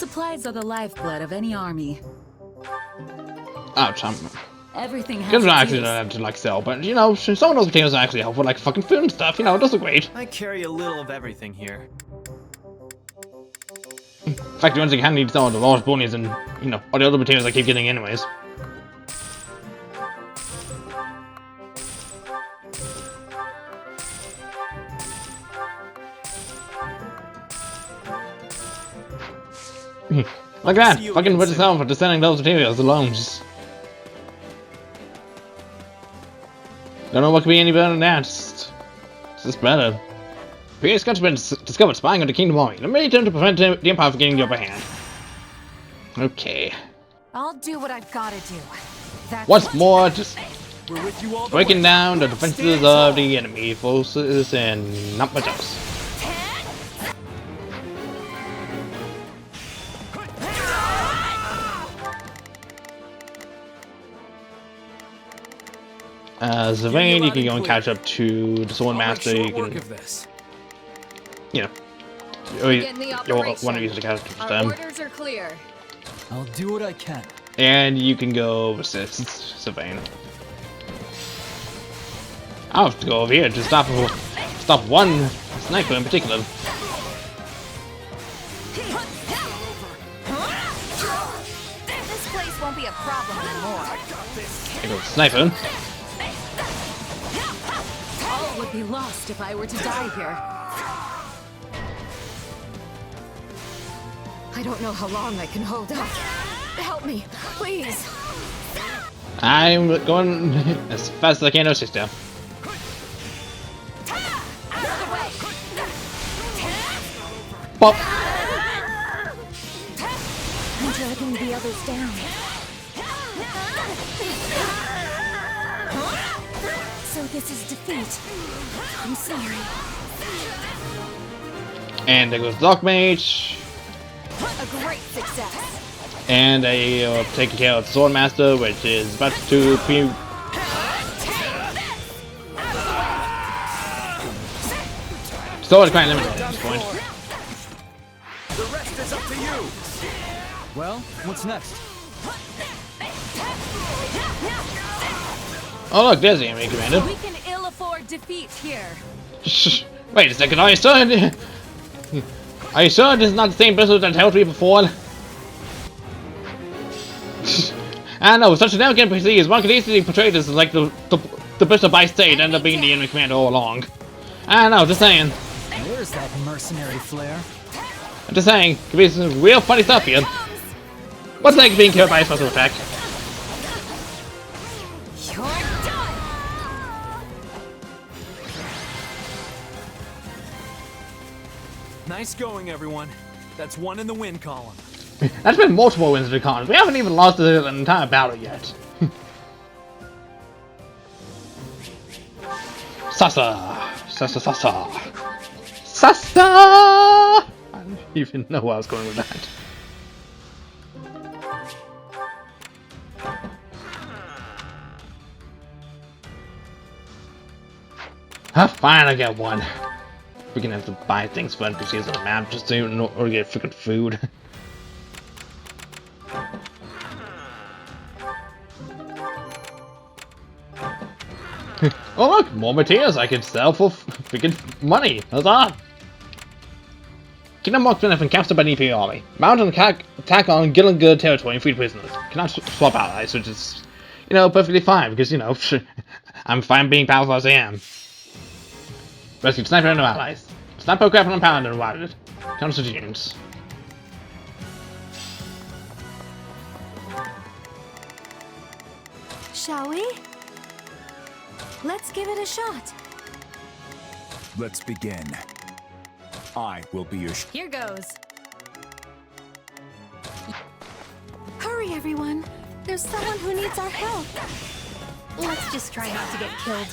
Supplies are the lifeblood of any army. Ouch, Everything has because I its actually use. don't have to like sell, but you know, some of those potatoes actually help with like fucking food and stuff. You know, it does look great. I carry a little of everything here. In fact, the ones you can need some of the large bunnies and you know all the other potatoes I keep getting anyways. Look at that! Fucking with yourself for descending those materials alone. Just don't know what could be any better than that. Just better. Previous country been discovered spying on the Kingdom Army. Let me attempt to prevent the Empire from getting the upper hand. Okay. I'll do what I've gotta do. That's Once more, just We're with you all the breaking way. down the defenses of the enemy forces and not much else. Zavain, you can go and catch up to the Sword Master. You can, you know, one of you to catch up to Our them, orders are clear. I'll do what I can. and you can go assist Zavain. I'll have to go over here to stop one sniper in particular. This place won't be a problem anymore. There goes sniper. All would be lost if I were to die here. I don't know how long I can hold up. Help me, please. I'm going as fast as I can to assist you. Pop. I'm dragging the others down. So this is defeat. I'm sorry. And there goes Dark Mage. A great success. And I taking care of the Sword Master, which is about to be. Sword is quite limited at this point. The rest is up to you. Well, what's next? Oh look, there's the enemy commander. We can ill afford defeat here. Wait a second, are you sure this is not the same person that helped me before? I know, such an arrogant prestige, one could easily portray this as like the bishop by state ended up being the enemy commander all along. I know, just saying. Where's that mercenary flair? I'm just saying, could be some real funny stuff here. What's like being killed by a special attack? You're done. Nice going, everyone. That's one in the win column. That's been multiple wins to the cons. We haven't even lost the entire battle yet. Sasa! Sasa Sasa! Sasa! I don't even know where I was going with that. Fine, I get one. We're gonna have to buy things for NPCs on the map just to or get freaking food. Oh look, more materials I can sell for freaking money. Huzzah! Kingdom Mark's been captured by the Imperial Army. Mount an attack on Gillingood territory and free prisoners. Cannot swap allies, which is, you know, perfectly fine because, you know, I'm fine being powerful as I am. Rescued sniper and no allies. Sniper grapple and pound and routed. Counter strategians. Shall we? Let's give it a shot. Let's begin. I will be your Here goes. Hurry, everyone. There's someone who needs our help. Let's just try not to get killed.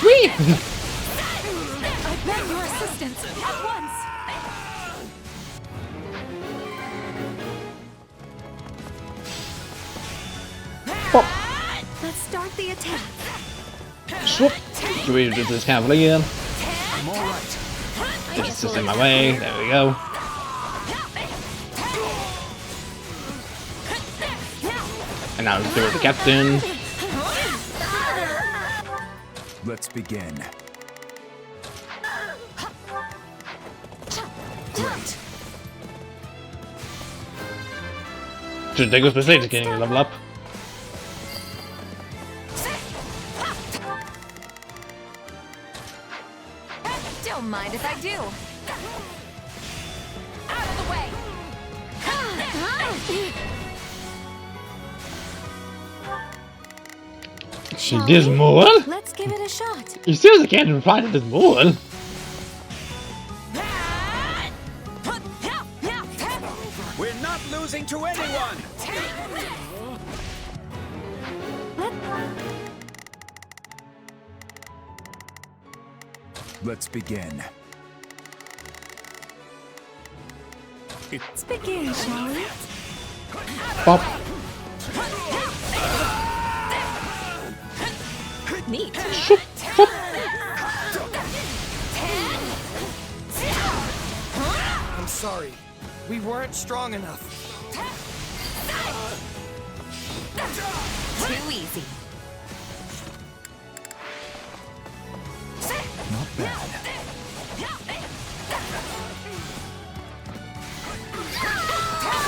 Whee! I beg your assistance at once. Let's start the attack. Swoop! Do we do this cavalier? I'm alright. This is in my way. There we go. And now let's do it, the captain. Let's begin. Great. Should take us mistakes getting a level up. Don't mind if I do. Out of the way. This more? Let's give it a shot. You seriously can't reply to this more? We're not losing to anyone! Let's begin. Let's begin, shall we? Pop. Neat. Shoop, shoop. I'm sorry. We weren't strong enough. Too easy. Not bad.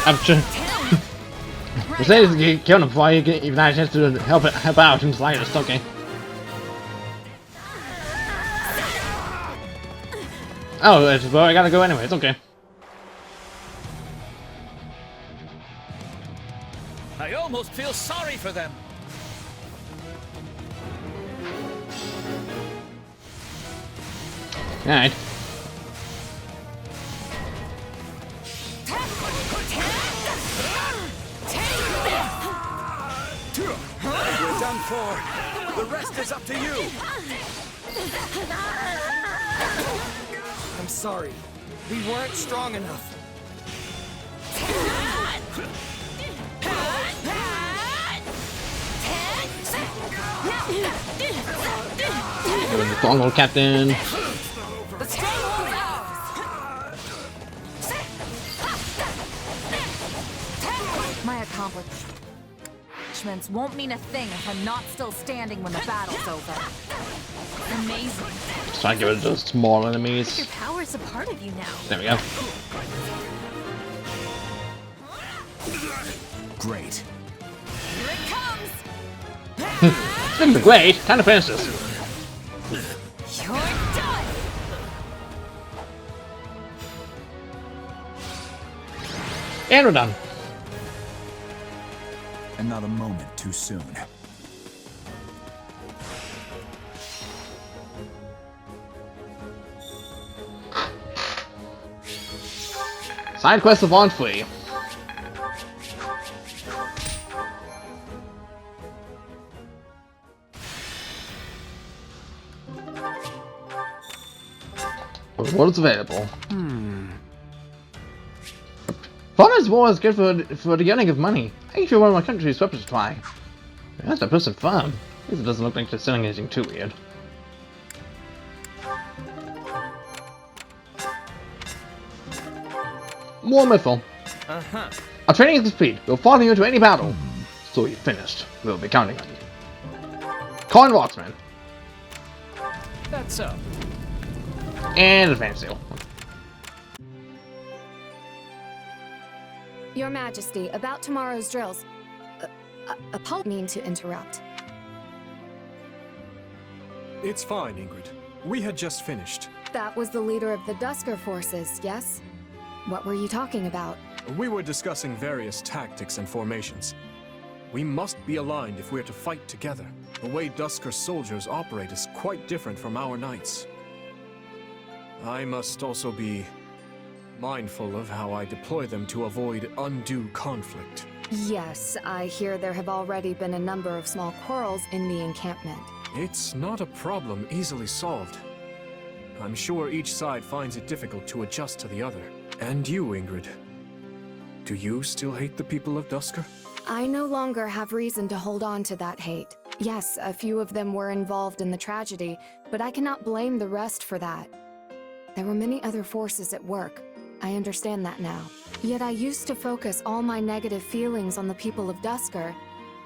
I'm sure. Mercedes can kill him before you even have a chance to help out in the slightest, okay. Oh, well, I gotta go anyway, it's okay. I almost feel sorry for them. Alright. We're done for. The rest is up to you. I'm sorry. We weren't strong enough. Doing the stronghold captain. The stronghold's ours. My accomplishments won't mean a thing if I'm not still standing when the battle's over. Amazing. Just trying to get rid of those small Your enemies. power's a part of you now. There we go. Great. Here it comes. This is great. Time to finish this. You're done. And we're done. And not a moment too soon. Side quest of on free. What is available? Farmers' war is good for the earning of money. I think one of my country's weapons to try. That's a person farm. At least it doesn't look like they're selling anything too weird. More mythful. Our training is complete. We'll follow you into any battle. So you're finished. We'll be counting on you. Coin Marksman. That's so. And advance seal. Your Majesty, about tomorrow's drills. Mean to interrupt. It's fine, Ingrid. We had just finished. That was the leader of the Dusker forces, yes? What were you talking about? We were discussing various tactics and formations. We must be aligned if we're to fight together. The way Dusker soldiers operate is quite different from our knights. I must also be mindful of how I deploy them to avoid undue conflict. Yes, I hear there have already been a number of small quarrels in the encampment. It's not a problem easily solved. I'm sure each side finds it difficult to adjust to the other. And you, Ingrid. Do you still hate the people of Dusker? I no longer have reason to hold on to that hate. Yes, a few of them were involved in the tragedy, but I cannot blame the rest for that. There were many other forces at work. I understand that now. Yet I used to focus all my negative feelings on the people of Dusker.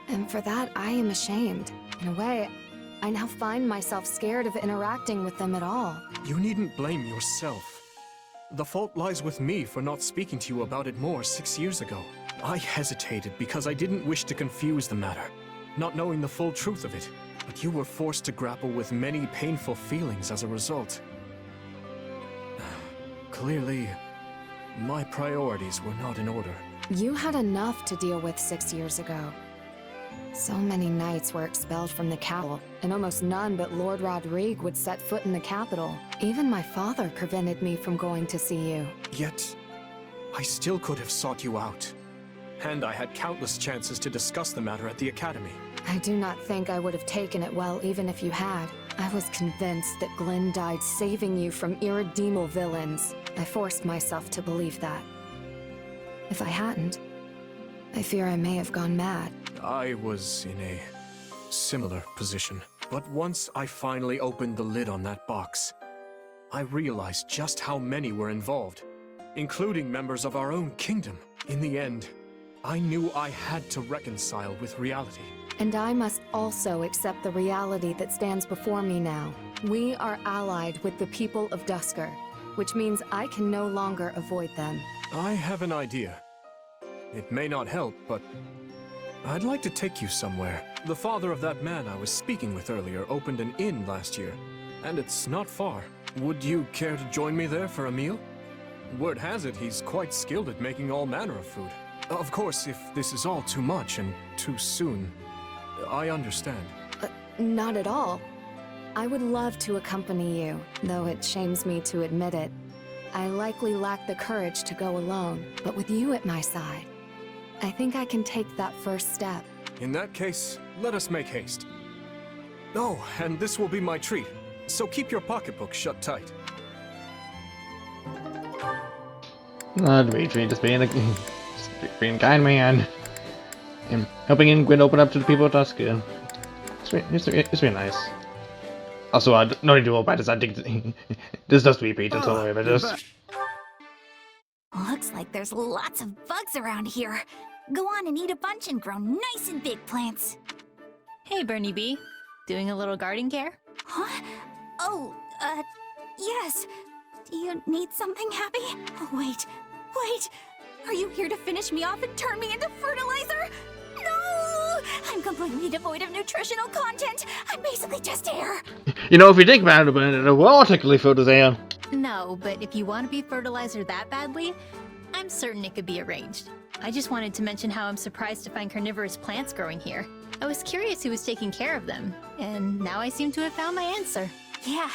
And for that, I am ashamed. In a way, I now find myself scared of interacting with them at all. You needn't blame yourself. The fault lies with me for not speaking to you about it more 6 years ago. I hesitated because I didn't wish to confuse the matter, not knowing the full truth of it. But you were forced to grapple with many painful feelings as a result. Clearly, my priorities were not in order. You had enough to deal with 6 years ago. So many knights were expelled from the capital, and almost none but Lord Rodrigue would set foot in the capital. Even my father prevented me from going to see you. Yet, I still could have sought you out. And I had countless chances to discuss the matter at the academy. I do not think I would have taken it well even if you had. I was convinced that Glenn died saving you from irredeemable villains. I forced myself to believe that. If I hadn't, I fear I may have gone mad. I was in a similar position. But once I finally opened the lid on that box, I realized just how many were involved, including members of our own kingdom. In the end, I knew I had to reconcile with reality. And I must also accept the reality that stands before me now. We are allied with the people of Duscur, which means I can no longer avoid them. I have an idea. It may not help, but I'd like to take you somewhere. The father of that man I was speaking with earlier opened an inn last year, and it's not far. Would you care to join me there for a meal? Word has it he's quite skilled at making all manner of food. Of course, if this is all too much and too soon, I understand. Not at all. I would love to accompany you, though it shames me to admit it. I likely lack the courage to go alone, but with you at my side, I think I can take that first step. In that case, let us make haste. Oh, and this will be my treat, so keep your pocketbook shut tight. Dimitri, just being a kind man. And helping Ingrid open up to the people of Duscur. It's really nice. Also, no need to worry about this. I think this does repeat, don't worry about this. Looks like there's lots of bugs around here. Go on and eat a bunch and grow nice and big plants. Hey, Bernie B. Doing a little garden care? Huh? Oh, yes. Do you need something, Happy? Oh, wait. Are you here to finish me off and turn me into fertilizer? No! I'm completely devoid of nutritional content. I'm basically just air. You know, if you think about it, we're all technically fertilizer. No, but if you want to be fertilizer that badly, I'm certain it could be arranged. I just wanted to mention how I'm surprised to find carnivorous plants growing here. I was curious who was taking care of them, and now I seem to have found my answer. Yeah,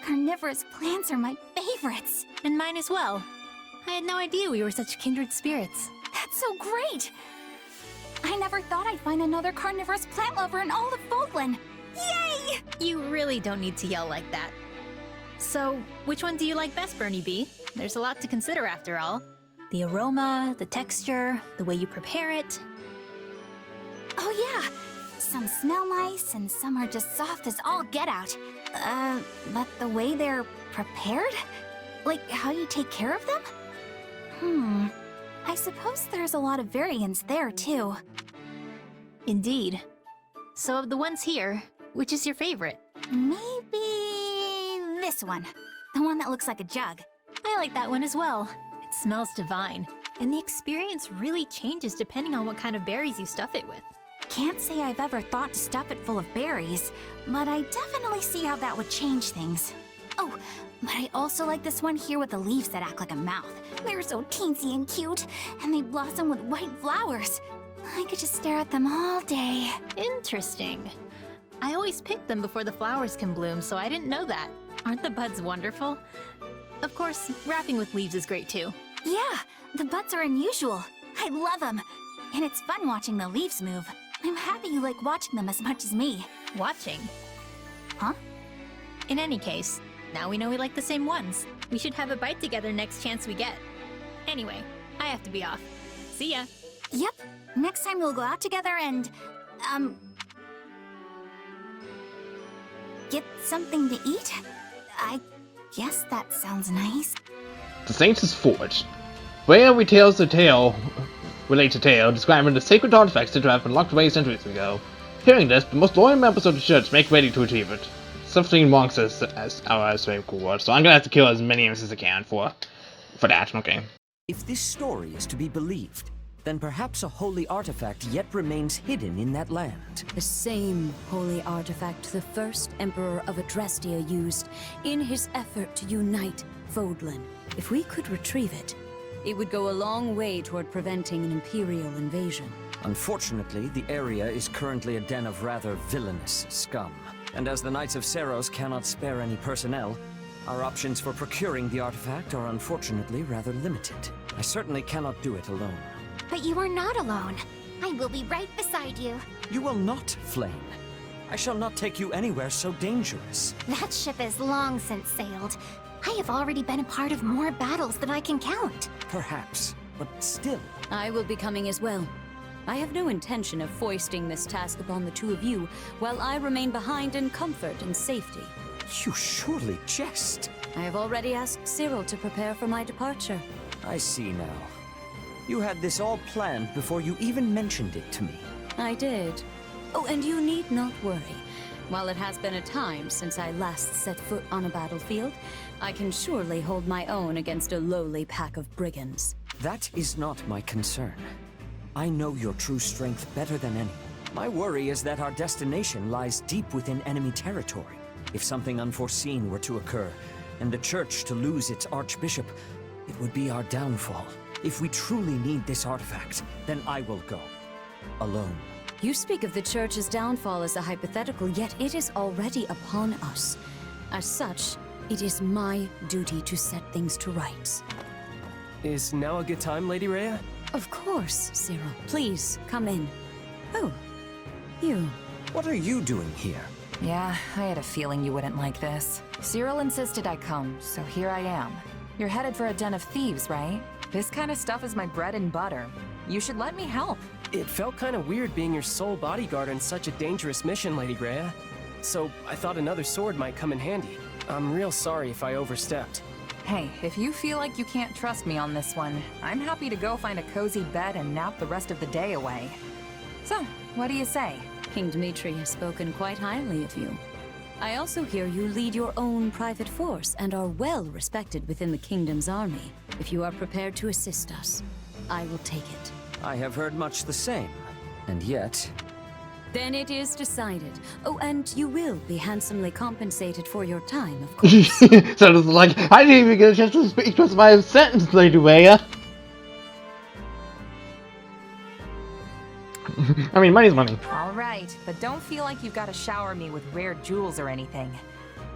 carnivorous plants are my favorites. And mine as well. I had no idea we were such kindred spirits. That's so great! I never thought I'd find another carnivorous plant lover in all of Falkland. Yay! You really don't need to yell like that. So, which one do you like best, Bernie B? There's a lot to consider after all. The aroma, the texture, the way you prepare it. Oh yeah! Some smell nice and some are just soft as all get out. But the way they're prepared? Like how you take care of them? I suppose there's a lot of variance there too. Indeed. So of the ones here, which is your favorite? Maybe this one. The one that looks like a jug. I like that one as well. It smells divine. And the experience really changes depending on what kind of berries you stuff it with. Can't say I've ever thought to stuff it full of berries, but I definitely see how that would change things. Oh, but I also like this one here with the leaves that act like a mouth. They're so teensy and cute, and they blossom with white flowers. I could just stare at them all day. Interesting. I always pick them before the flowers can bloom, so I didn't know that. Aren't the buds wonderful? Of course, wrapping with leaves is great too. Yeah, the buds are unusual. I love them. And it's fun watching the leaves move. I'm happy you like watching them as much as me. Watching? Huh? In any case, now we know we like the same ones. We should have a bite together next chance we get. Anyway, I have to be off. See ya. Yep. Next time we'll go out together and, get something to eat? I guess that sounds nice. The Saints' Forge. Where retells the tale relates a tale describing the sacred artifacts that have been locked away centuries ago. Hearing this, the most loyal members of the church make ready to achieve it. 17 monks as our very cool word, so I'm gonna have to kill as many of them as I can for that, okay. If this story is to be believed, then perhaps a holy artifact yet remains hidden in that land. The same holy artifact the first Emperor of Adrestia used in his effort to unite Fodlan. If we could retrieve it, it would go a long way toward preventing an Imperial invasion. Unfortunately, the area is currently a den of rather villainous scum. And as the Knights of Seros cannot spare any personnel, our options for procuring the artifact are unfortunately rather limited. I certainly cannot do it alone. But you are not alone. I will be right beside you. You will not, Flame. I shall not take you anywhere so dangerous. That ship is long since sailed. I have already been a part of more battles than I can count. Perhaps, but still. I will be coming as well. I have no intention of foisting this task upon the two of you, while I remain behind in comfort and safety. You surely jest. I have already asked Cyril to prepare for my departure. I see now. You had this all planned before you even mentioned it to me. I did. Oh, and you need not worry. While it has been a time since I last set foot on a battlefield, I can surely hold my own against a lowly pack of brigands. That is not my concern. I know your true strength better than any. My worry is that our destination lies deep within enemy territory. If something unforeseen were to occur, and the Church to lose its Archbishop, it would be our downfall. If we truly need this artifact, then I will go. Alone. You speak of the Church's downfall as a hypothetical, yet it is already upon us. As such, it is my duty to set things to rights. Is now a good time, Lady Rhea? Of course, Cyril. Please, come in. Oh, you. What are you doing here? Yeah, I had a feeling you wouldn't like this. Cyril insisted I come, so here I am. You're headed for a den of thieves, right? This kind of stuff is my bread and butter. You should let me help. It felt kind of weird being your sole bodyguard on such a dangerous mission, Lady Rhea. So I thought another sword might come in handy. I'm real sorry if I overstepped. Hey, if you feel like you can't trust me on this one, I'm happy to go find a cozy bed and nap the rest of the day away. So, what do you say? King Dmitri has spoken quite highly of you. I also hear you lead your own private force and are well respected within the kingdom's army. If you are prepared to assist us, I will take it. I have heard much the same, and yet... Then it is decided. Oh, and you will be handsomely compensated for your time, of course. So it's like, I didn't even get a chance to speak to my sentence, Lady Rhea. I mean, money's money. All right, but don't feel like you've got to shower me with rare jewels or anything.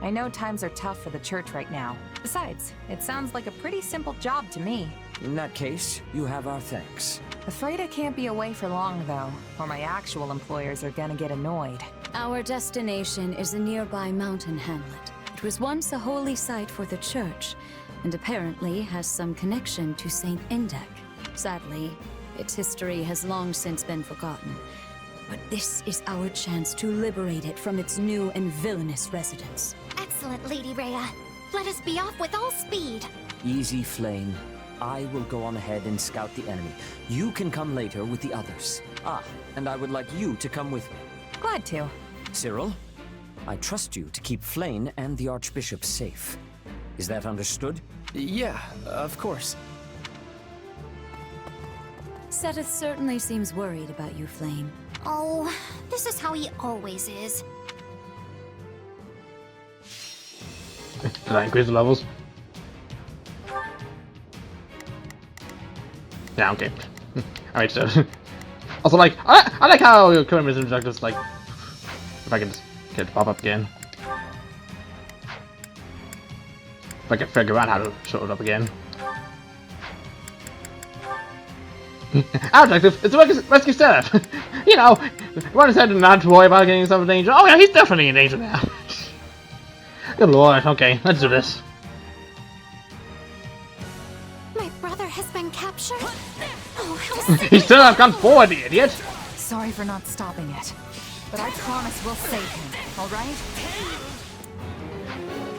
I know times are tough for the Church right now. Besides, it sounds like a pretty simple job to me. In that case, you have our thanks. Afraid I can't be away for long, though, or my actual employers are gonna get annoyed. Our destination is a nearby mountain hamlet. It was once a holy site for the Church, and apparently has some connection to Saint Indek. Sadly, its history has long since been forgotten. But this is our chance to liberate it from its new and villainous residents. Excellent, Lady Rhea. Let us be off with all speed. Easy, Flame. I will go on ahead and scout the enemy. You can come later with the others. Ah, and I would like you to come with me. Glad to. Cyril, I trust you to keep Flame and the Archbishop safe. Is that understood? Yeah, of course. Seteth certainly seems worried about you, Flame. Oh, this is how he always is. Did I increase the levels? Yeah, okay. Alright, so... Also, like, I like how your current mission objectives, like... If I can just get it to pop up again. If I can figure out how to show it up again. Our objective is to rescue Seraph. You know, one said not to worry about getting himself in danger. Oh yeah, he's definitely in danger now. Good lord, okay, let's do this. My brother has been captured? Oh, how He still has gone forward, the idiot! Sorry for not stopping it, but I promise we'll save him, alright?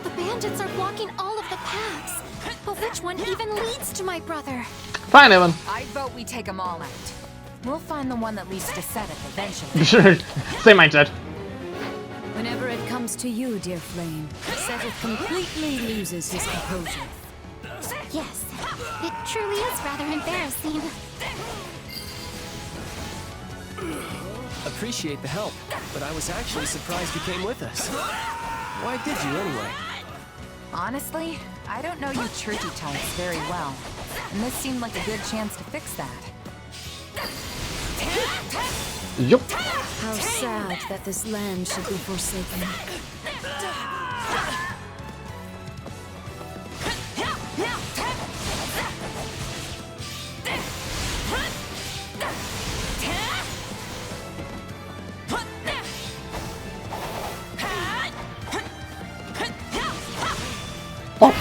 The bandits are blocking all of the paths. But which one even leads to my brother? Fine, Evan. I vote we take them all out. We'll find the one that leads to Seth eventually. Sure. Same mindset. Whenever it comes to you, dear Flame, Seth completely loses his composure. Yes, it truly is rather embarrassing. Appreciate the help, but I was actually surprised you came with us. Why did you anyway? Honestly, I don't know you churchy types very well, and this seemed like a good chance to fix that. Yup. How sad that this land should be forsaken. Oh.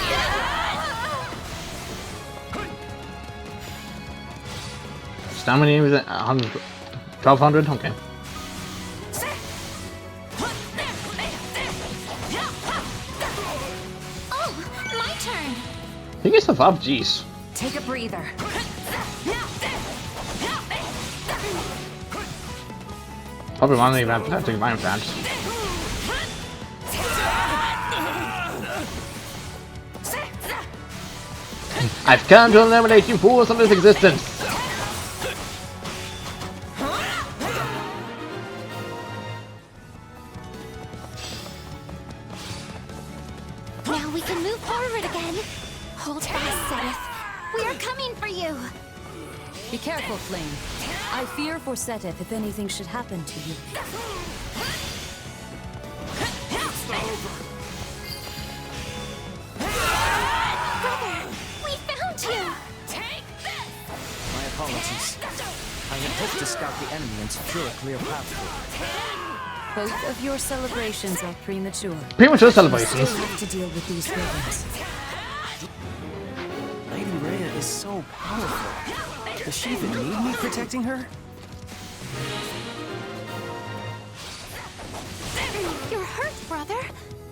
Stamina was at 100, 1200. Okay. Oh, my turn. Pick yourself up, jeez. Take a breather. Probably one of the events. I think my advantage. I've come to eliminate you fools from this existence. Now we can move forward again. Hold fast, Seth. We are coming for you. Be careful, Flame. I fear for Seteth if anything should happen to you. Brother, we found you. My apologies. I had hoped to scout the enemy and secure a clear path forward. Both of your celebrations are premature. Premature You celebrations. still have to deal with these villains. Lady Rhea is so powerful. Does she even need me protecting her? You're hurt, brother.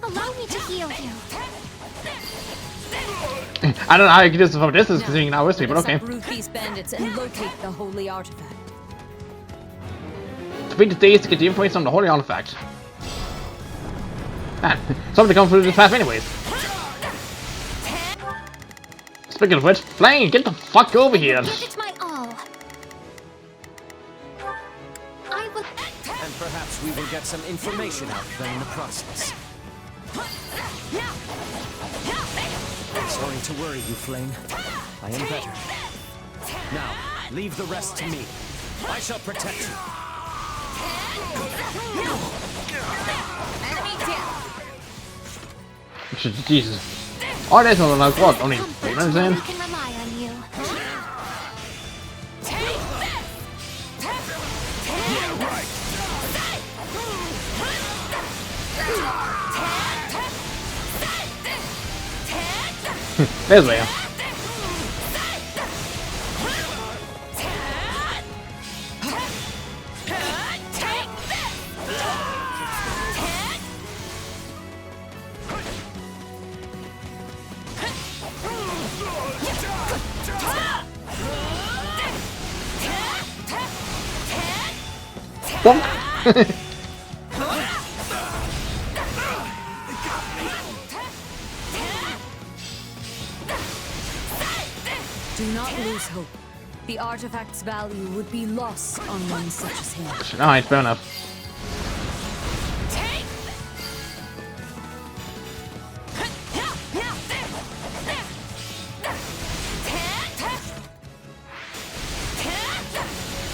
Allow me to heal you. I don't know how you can do this from a distance because you're not with me, but Let us okay. uproot these bandits and locate the holy artifact. Defeat the days to get the information on the holy artifact. Man, somebody come through this path anyways. Speaking of which, Flame, get the fuck over here. Give it my all. I will. And perhaps we will get some information out of them in the process. Sorry to worry you, Flame. I am better. Now, leave the rest to me. I shall protect you. Jesus. Oh, that's not like what? Only, you know what I'm saying? We can rely on you. There's Rhea. Bonk. Do not lose hope. The artifact's value would be lost on one such as him. Alright, fair enough.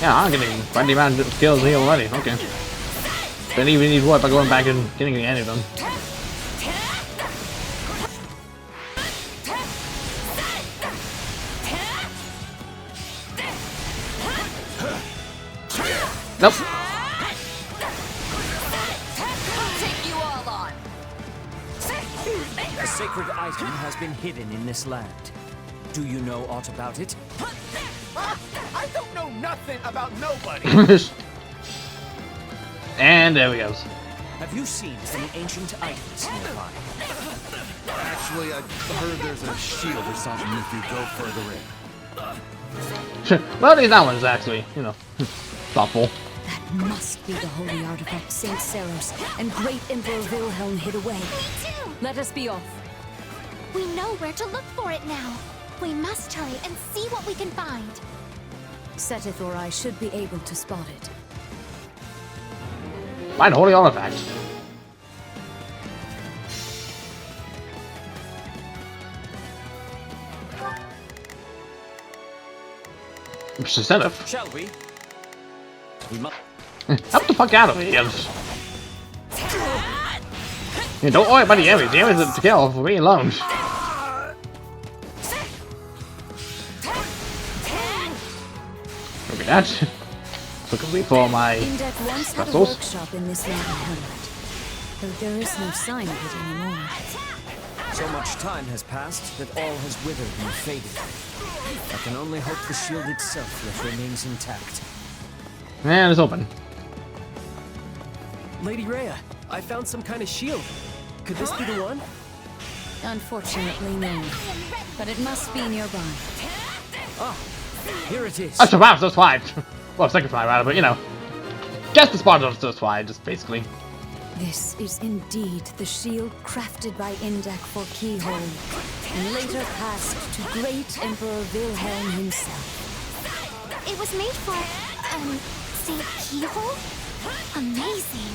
Yeah, I'm getting plenty amount of skills here already. Okay. Don't even need work by going back and getting any of them. Nope. Take you all on. A sacred item has been hidden in this land. Do you know aught about it? I don't know nothing about nobody. And there we go. Have you seen any ancient items nearby? Actually, I heard there's a shield or something if you go further in. Well, at least that one's actually, you know, thoughtful. That must be the holy artifact Saint Seros and Great Emperor Wilhelm hid away. Me too! Let us be off. We know where to look for it now. We must hurry and see what we can find. Setith or I should be able to spot it. Find holy artifact. Mr. Zenith. Shall we? We must. Help the fuck out of me. Yeah, don't worry about the enemies. The enemies are to kill for me alone. Look at that. Looking me for my Indek once had a vessels. workshop in this land hamlet, though there is no sign of it anymore. So much time has passed that all has withered and faded. I can only hope the shield itself yet remains intact. And it's open. Lady Rhea, I found some kind of shield. Could this be the one? Unfortunately, no. But it must be nearby. Ah, here it is. I survived, so it's fine. Well, second try rather, but you know. Guess the spot of so it's fine, just basically. This is indeed the shield crafted by Indek for Keyhole, and later passed to Great Emperor Wilhelm himself. It was made for, St. Keyhole? Amazing.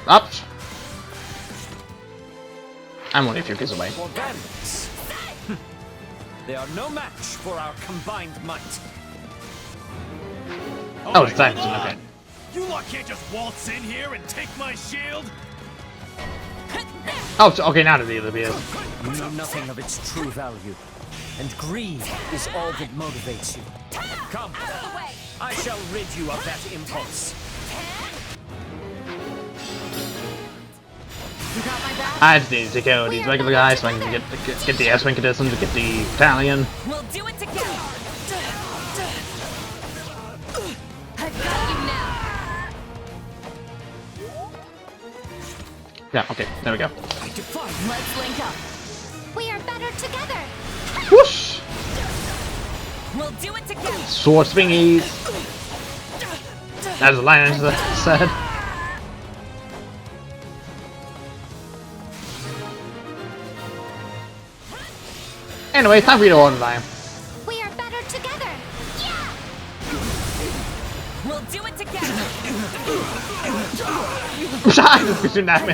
Up. I'm only a few kills away. For bandits. They are no match for our combined might. Oh, it's time. Okay. You lot can't just waltz in here and take my shield. Oh, okay, now the other beers. You know nothing of its true value, and greed is all that motivates you. Come, I shall rid you of that impulse. You got my back? I just need to go these regular guys so I can get the S Winkadism to get the Italian. We'll do it together. I've got you now. Yeah, okay, there we go. Let's link up. We are better together. Whoosh! We'll do it together. Sword swingies. As the line said. Anyway, time for you to order time. We are better together. Yeah! We'll do it together. I just between that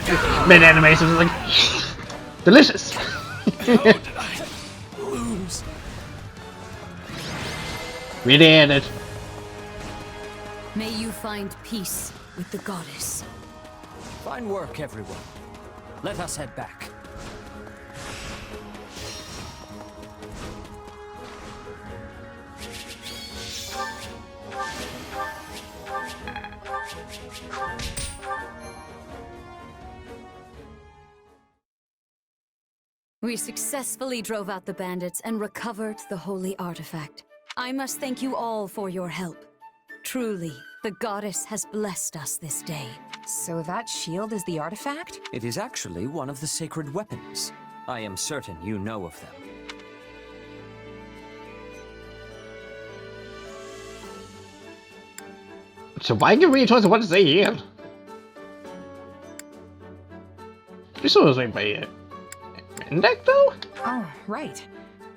mid animations like delicious. How did I lose? We did it. May you find peace with the goddess. Fine work, everyone. Let us head back. We successfully drove out the bandits and recovered the holy artifact. I must thank you all for your help. Truly, the goddess has blessed us this day. So that shield is the artifact? It is actually one of the sacred weapons. I am certain you know of them. So why give me a choice of what to say here? This was made by Indek though? Oh, right.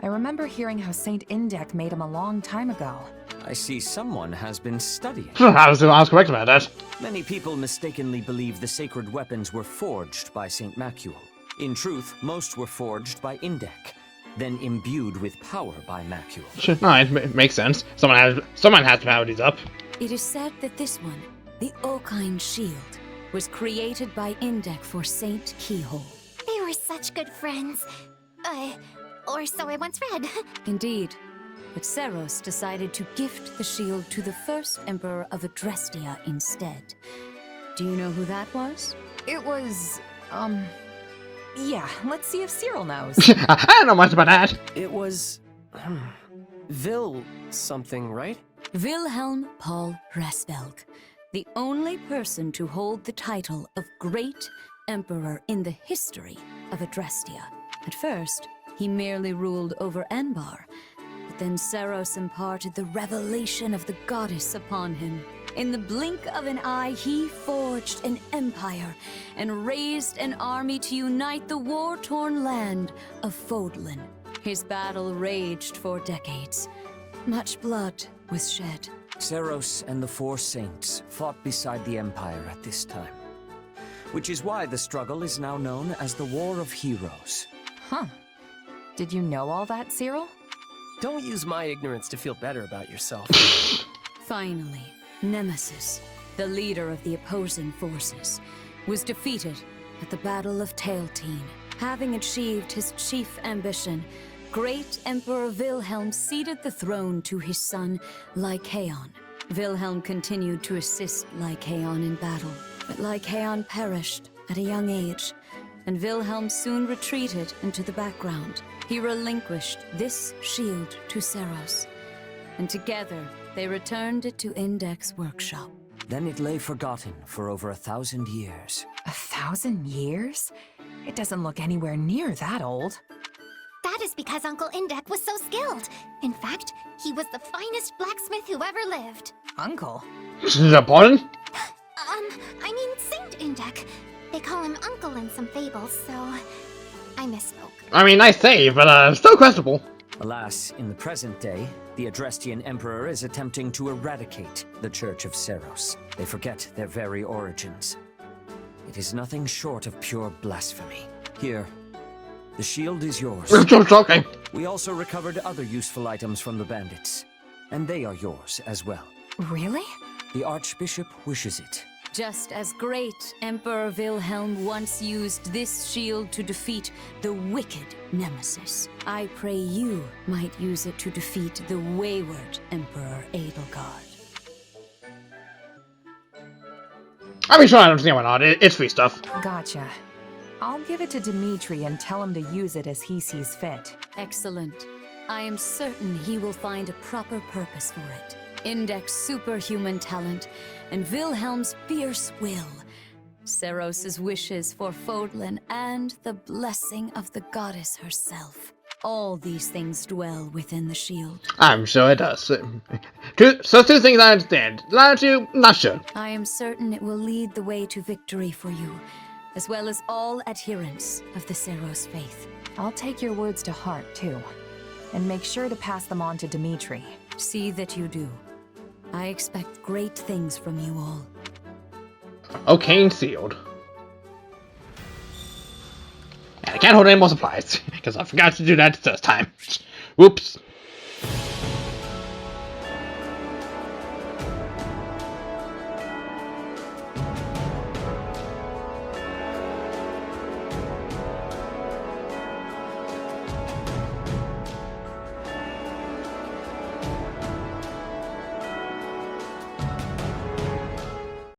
I remember hearing how Saint Indek made him a long time ago. I see someone has been studying. I was correct about that. Many people mistakenly believe the sacred weapons were forged by Saint Macuel. In truth, most were forged by Indek, then imbued with power by Macuel. No, it makes sense. Someone has to power these up. It is said that this one, the Okine Shield, was created by Indek for Saint Keyhole. They were such good friends. Or so I once read. Indeed. But Seros decided to gift the shield to the first emperor of Adrestia instead. Do you know who that was? It was, yeah, let's see if Cyril knows. I don't know much about that. It was... Vil something, right? Wilhelm Paul Rasvelg, the only person to hold the title of Great Emperor in the history of Adrestia. At first, he merely ruled over Anbar, Then Seros imparted the revelation of the goddess upon him. In the blink of an eye, he forged an empire and raised an army to unite the war-torn land of Fodlan. His battle raged for decades. Much blood was shed. Seros and the Four Saints fought beside the Empire at this time, which is why the struggle is now known as the War of Heroes. Huh. Did you know all that, Cyril? Don't use my ignorance to feel better about yourself. Finally, Nemesis, the leader of the opposing forces, was defeated at the Battle of Tailteen. Having achieved his chief ambition, great Emperor Wilhelm ceded the throne to his son, Lycaon. Wilhelm continued to assist Lycaon in battle, but Lycaon perished at a young age, and Wilhelm soon retreated into the background. He relinquished this shield to Seros, and together they returned it to Index Workshop. Then it lay forgotten for over 1,000 years. 1,000 years? It doesn't look anywhere near that old. That is because Uncle Indek was so skilled. In fact, he was the finest blacksmith who ever lived. Uncle? Pardon? I mean Saint Indek. They call him Uncle in some fables, so I misspoke. I mean, nice save, but still questionable. Alas, in the present day, the Adrestian Emperor is attempting to eradicate the Church of Seros. They forget their very origins. It is nothing short of pure blasphemy. Here, the shield is yours. Okay. We also recovered other useful items from the bandits, and they are yours as well. Really? The Archbishop wishes it. Just as great Emperor Wilhelm once used this shield to defeat the wicked Nemesis, I pray you might use it to defeat the wayward Emperor Edelgard. I mean, sure, I understand why not. It's free stuff. Gotcha. I'll give it to Dimitri and tell him to use it as he sees fit. Excellent. I am certain he will find a proper purpose for it. Index superhuman talent, and Wilhelm's fierce will. Seros's wishes for Fodlan, and the blessing of the goddess herself. All these things dwell within the shield. I'm sure it does. Two things I understand. The other two, not sure. I am certain it will lead the way to victory for you, as well as all adherents of the Seros faith. I'll take your words to heart, too, and make sure to pass them on to Dimitri. See that you do. I expect great things from you all. Okay, and sealed. And I can't hold any more supplies, because I forgot to do that the first time. Whoops.